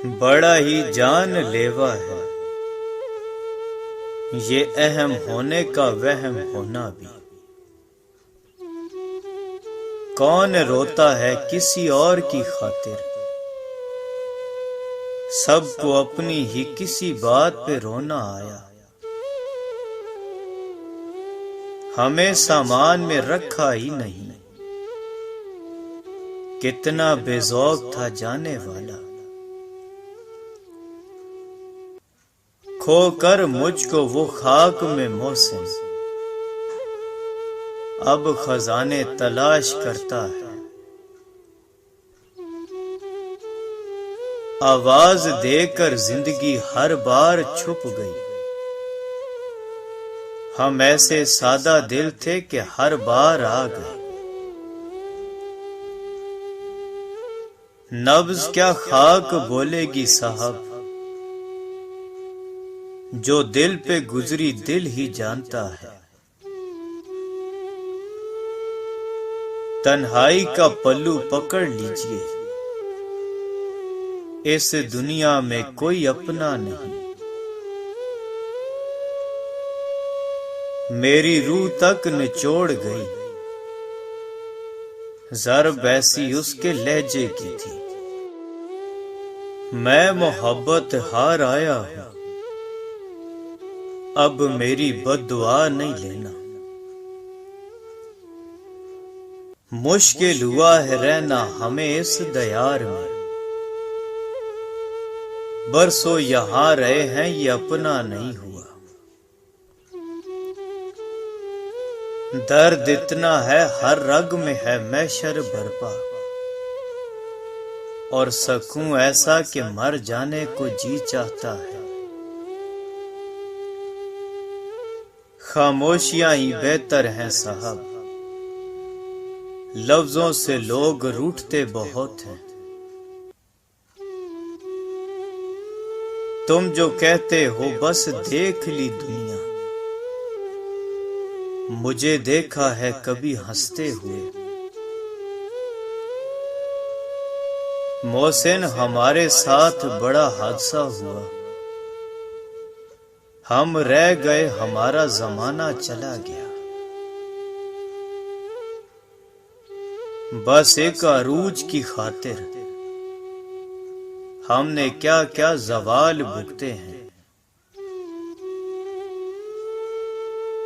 बड़ा ही जानलेवा है ये अहम होने का वहम होना भी। कौन रोता है किसी और की खातिर, सबको अपनी ही किसी बात पे रोना आया। हमें सामान में रखा ही नहीं, कितना बेज़ौक था जाने वाला। खोकर मुझको वो खाक में मोहसिन, अब खजाने तलाश करता है। आवाज देकर जिंदगी हर बार छुप गई। हम ऐसे सादा दिल थे कि हर बार आ गए। नब्ज क्या खाक बोलेगी साहब, जो दिल पे गुजरी दिल ही जानता है। तन्हाई का पल्लू पकड़ लीजिए, इस दुनिया में कोई अपना नहीं। मेरी रूह तक निचोड़ गई, ज़र्ब ऐसी उसके लहजे की थी। मैं मोहब्बत हार आया हूं, अब मेरी बद्दुआ नहीं लेना। मुश्किल हुआ है रहना हमें इस दयार में, बरसों यहां रहे हैं ये अपना नहीं हुआ। दर्द इतना है हर रग में है मैशर बरपा, और सकूं ऐसा कि मर जाने को जी चाहता है। खामोशियां ही बेहतर हैं साहब, लफ्जों से लोग रूठते बहुत हैं। तुम जो कहते हो बस देख ली दुनिया, मुझे देखा है कभी हंसते हुए। मोहसिन हमारे साथ बड़ा हादसा हुआ, हम रह गए हमारा जमाना चला गया। बस एक अरूज की खातिर हमने क्या क्या ज़वाल भुगते हैं।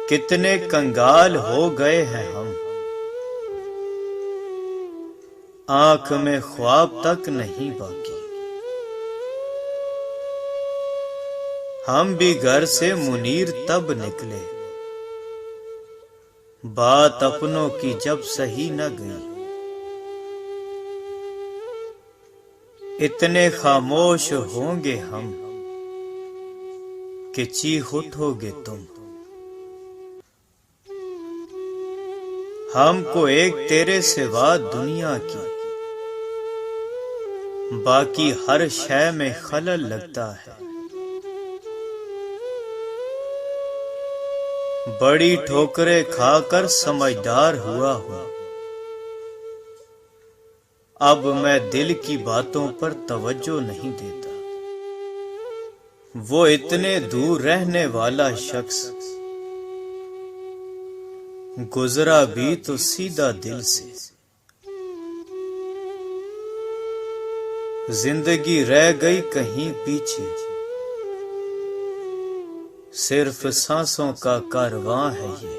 कितने कंगाल हो गए हैं हम, आंख में ख्वाब तक नहीं बाकी। हम भी घर से मुनीर तब निकले, बात अपनों की जब सही न गई। इतने खामोश होंगे हम कि चीख उठोगे तुम। हमको एक तेरे सिवा दुनिया की, बाकी हर शय में खलल लगता है। बड़ी ठोकरें खाकर समझदार हुआ हूं, अब मैं दिल की बातों पर तवज्जो नहीं देता। वो इतने दूर रहने वाला शख्स गुजरा भी तो सीधा दिल से। जिंदगी रह गई कहीं पीछे, सिर्फ सांसों का कारवां है ये।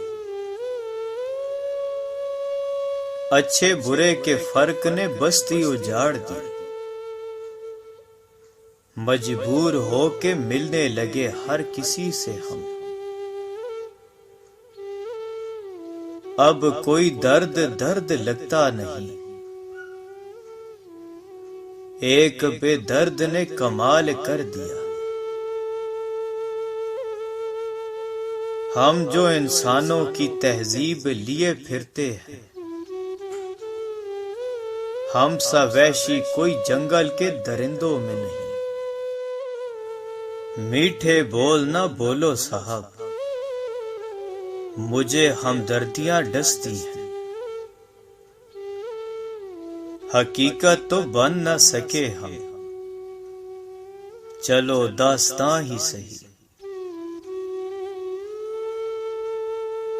अच्छे बुरे के फर्क ने बस्ती उजाड़ दी, मजबूर होके मिलने लगे हर किसी से हम। अब कोई दर्द दर्द लगता नहीं, एक बेदर्द ने कमाल कर दिया। हम जो इंसानों की तहजीब लिए फिरते हैं, हम सा वैशी कोई जंगल के दरिंदों में नहीं। मीठे बोल ना बोलो साहब, मुझे हमदर्दियां डसती हैं। हकीकत तो बन न सके हम, चलो दास्तां ही सही।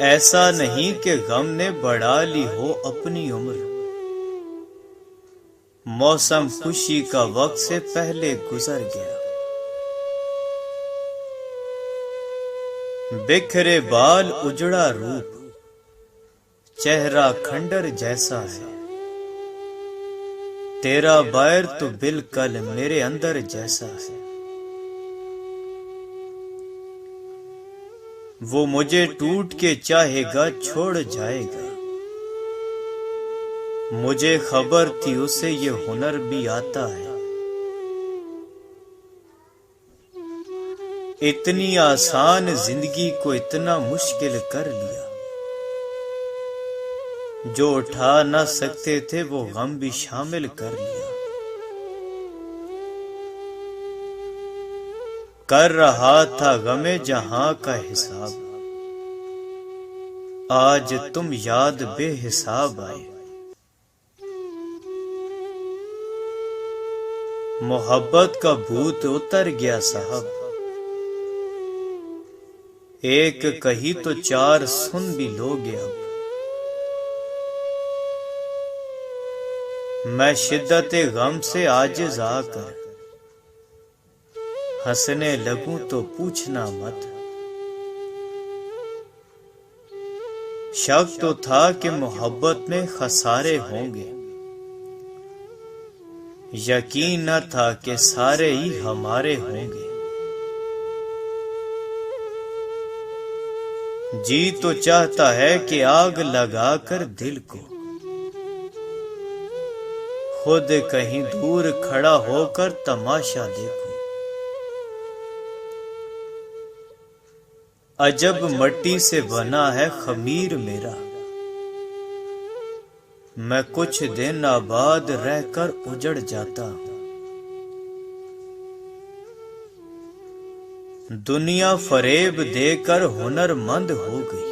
ऐसा नहीं कि गम ने बढ़ा ली हो अपनी उम्र, मौसम खुशी का वक्त से पहले गुजर गया। बिखरे बाल उजड़ा रूप, चेहरा खंडर जैसा है। तेरा बैर तो बिल्कुल मेरे अंदर जैसा है। वो मुझे टूट के चाहेगा छोड़ जाएगा। मुझे खबर थी उसे ये हुनर भी आता है। इतनी आसान जिंदगी को इतना मुश्किल कर लिया। जो उठा ना सकते थे वो गम भी शामिल कर लिया। कर रहा था गमे जहां का हिसाब, आज तुम याद बेहिसाब आए। मोहब्बत का भूत उतर गया साहब, एक कही तो चार सुन भी लोगे अब। मैं शिद्दत गम से आजिज आकर हंसने लगूं तो पूछना मत। शक तो था कि मोहब्बत में खसारे होंगे, यकीन न था कि सारे ही हमारे होंगे। जी तो चाहता है कि आग लगाकर दिल को खुद कहीं दूर खड़ा होकर तमाशा देखूं। अजब मट्टी से बना है खमीर मेरा, मैं कुछ दिन आबाद रहकर उजड़ जाता हूं। दुनिया फरेब देकर हुनरमंद हो गई,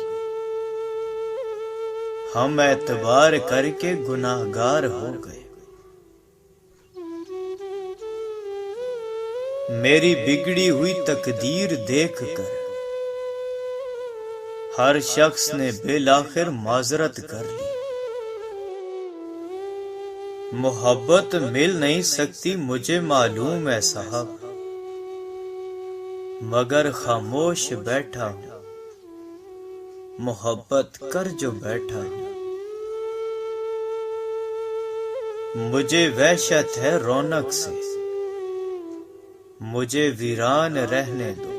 हम एतबार करके गुनाहगार हो गए। मेरी बिगड़ी हुई तकदीर देखकर हर शख्स ने बिलाखिर माजरत कर ली। मोहब्बत मिल नहीं सकती मुझे मालूम है साहब, मगर खामोश बैठा हूं, मोहब्बत कर जो बैठा हूं। मुझे वहशत है रौनक से, मुझे वीरान रहने दो।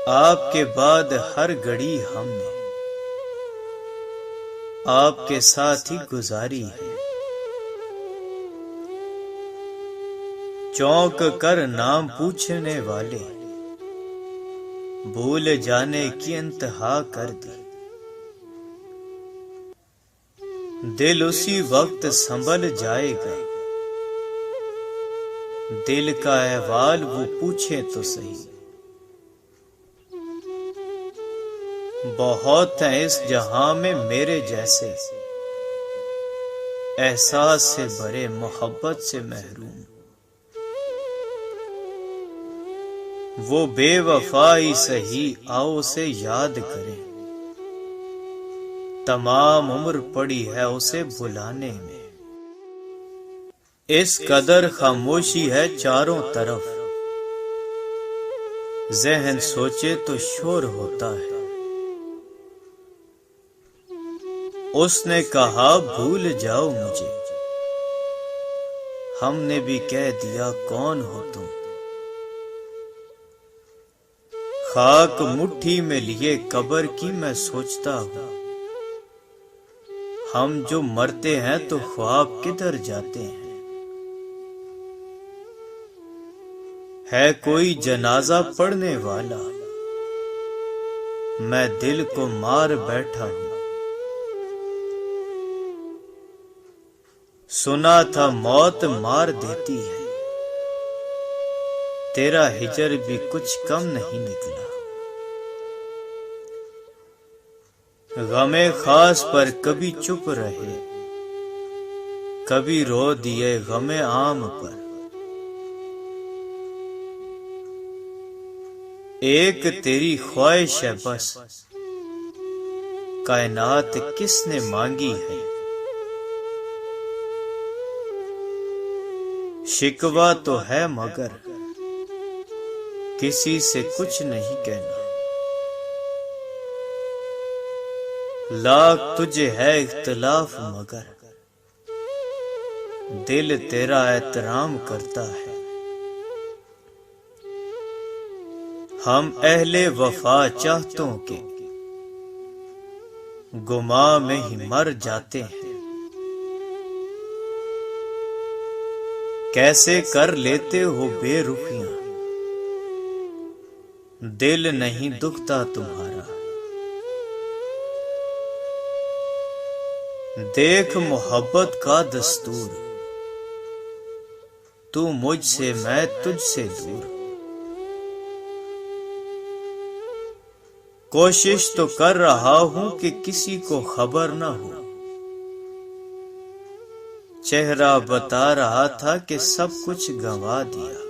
आपके बाद हर घड़ी हमने आपके साथ ही गुजारी है। चौंक कर नाम पूछने वाले भूल जाने की इंतहा कर दी। दिल उसी वक्त संभल जाएगा, दिल का अहवाल वो पूछे तो सही। बहुत हैं इस जहां में मेरे जैसे, एहसास से भरे मोहब्बत से महरूम। वो बेवफा ही सही आओ उसे याद करें, तमाम उम्र पड़ी है उसे बुलाने में। इस कदर खामोशी है चारों तरफ, ज़हन सोचे तो शोर होता है। उसने कहा भूल जाओ मुझे, हमने भी कह दिया कौन हो तुम। खाक मुट्ठी में लिए कब्र की मैं सोचता हूं, हम जो मरते हैं तो ख्वाब किधर जाते हैं। है कोई जनाजा पढ़ने वाला, मैं दिल को मार बैठा हूं। सुना था मौत मार देती है, तेरा हिजर भी कुछ कम नहीं निकला। गमे खास पर कभी चुप रहे, कभी रो दिए गमे आम पर। एक तेरी ख्वाहिश है बस, कायनात किसने मांगी है। शिकवा तो है मगर किसी से कुछ नहीं कहना। लाख तुझे है इख्तिलाफ मगर दिल तेरा एहतराम करता है। हम अहले वफा चाहतों के गुमा में ही मर जाते हैं। कैसे कर लेते हो बेरुखियां, दिल नहीं दुखता तुम्हारा। देख मोहब्बत का दस्तूर, तू मुझसे मैं तुझसे दूर। कोशिश तो कर रहा हूं कि किसी को खबर न हो। चेहरा बता रहा था कि सब कुछ गंवा दिया।